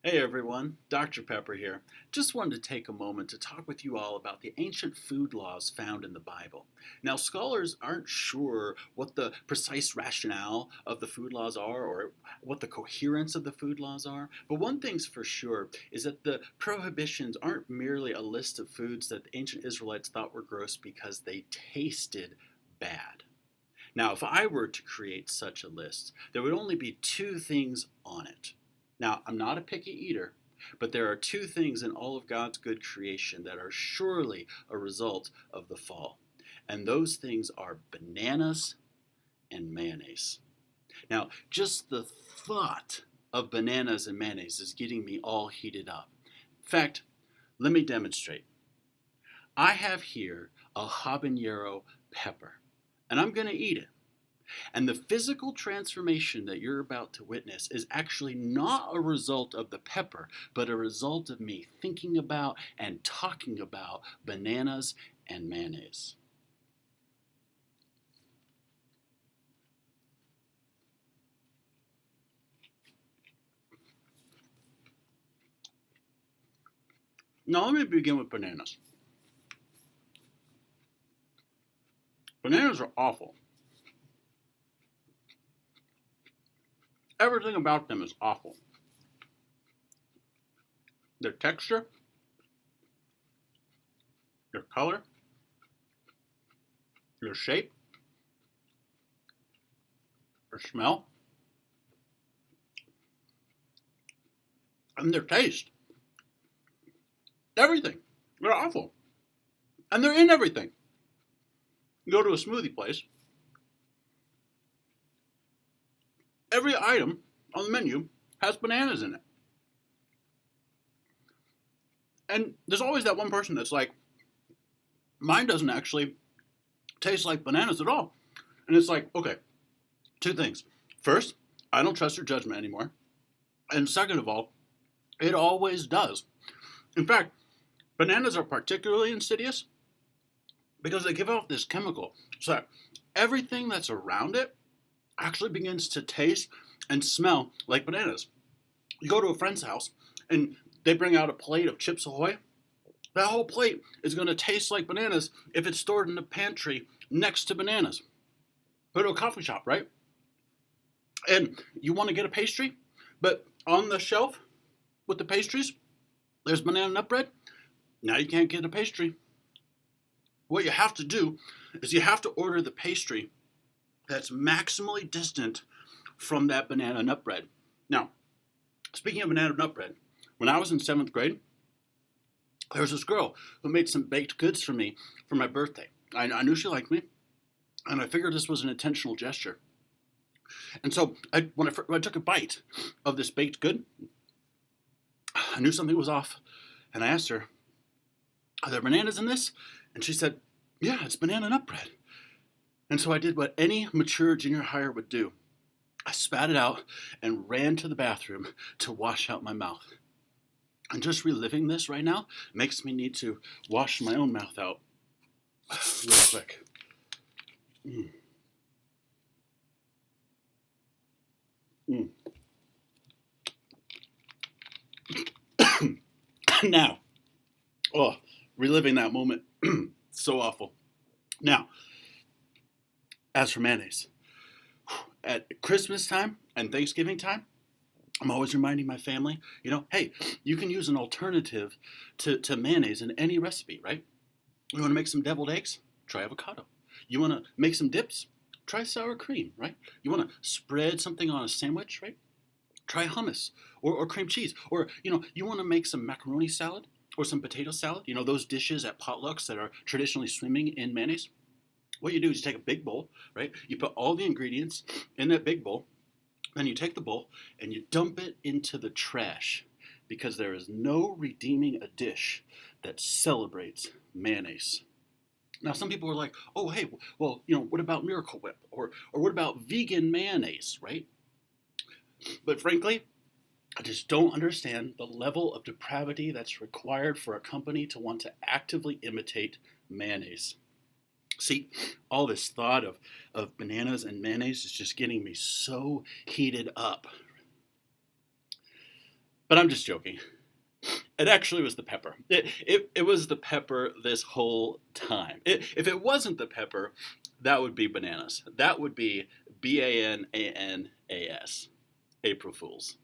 Hey everyone, Dr. Pepper here. Just wanted to take a moment to talk with you all about the ancient food laws found in the Bible. Now, scholars aren't sure what the precise rationale of the food laws are or what the coherence of the food laws are, but one thing's for sure is that the prohibitions aren't merely a list of foods that the ancient Israelites thought were gross because they tasted bad. Now, if I were to create such a list, there would only be two things on it. Now, I'm not a picky eater, but there are two things in all of God's good creation that are surely a result of the fall. And those things are bananas and mayonnaise. Now, just the thought of bananas and mayonnaise is getting me all heated up. In fact, let me demonstrate. I have here a habanero pepper, and I'm going to eat it. And the physical transformation that you're about to witness is actually not a result of the pepper, but a result of me thinking about and talking about bananas and mayonnaise. Now, let me begin with bananas. Bananas are awful. Everything about them is awful. Their texture, their color, their shape, their smell, and their taste. Everything. They're awful. And they're in everything. You go to a smoothie place, every item on the menu has bananas in it. And there's always that one person that's like, mine doesn't actually taste like bananas at all. And it's like, okay, two things. First, I don't trust your judgment anymore. And second of all, it always does. In fact, bananas are particularly insidious because they give off this chemical so that everything that's around it actually begins to taste and smell like bananas. You go to a friend's house and they bring out a plate of Chips Ahoy. That whole plate is going to taste like bananas if it's stored in the pantry next to bananas. Go to a coffee shop, right? And you want to get a pastry, but on the shelf with the pastries, there's banana nut bread. Now you can't get a pastry. What you have to do is you have to order the pastry that's maximally distant from that banana nut bread. Now, speaking of banana nut bread, when I was in 7th grade, there was this girl who made some baked goods for me for my birthday. I knew she liked me, and I figured this was an intentional gesture. And so when I took a bite of this baked good, I knew something was off, and I asked her, "Are there bananas in this?" And she said, "Yeah, it's banana nut bread." And so I did what any mature junior hire would do. I spat it out and ran to the bathroom to wash out my mouth. And just reliving this right now makes me need to wash my own mouth out real quick. Mm. Mm. Now, reliving that moment, so awful. Now, as for mayonnaise, at Christmas time and Thanksgiving time, I'm always reminding my family, hey, you can use an alternative to mayonnaise in any recipe, right? You want to make some deviled eggs? Try avocado. You want to make some dips? Try sour cream, right? You want to spread something on a sandwich, right? Try hummus or cream cheese. Or, you want to make some macaroni salad or some potato salad, those dishes at potlucks that are traditionally swimming in mayonnaise. What you do is you take a big bowl, right? You put all the ingredients in that big bowl. Then you take the bowl and you dump it into the trash because there is no redeeming a dish that celebrates mayonnaise. Now, some people are like, oh, hey, well, what about Miracle Whip? Or what about vegan mayonnaise, right? But frankly, I just don't understand the level of depravity that's required for a company to want to actively imitate mayonnaise. See, all this thought of bananas and mayonnaise is just getting me so heated up. But I'm just joking. It actually was the pepper. It was the pepper this whole time. If it wasn't the pepper, that would be bananas. That would be Bananas. April Fools.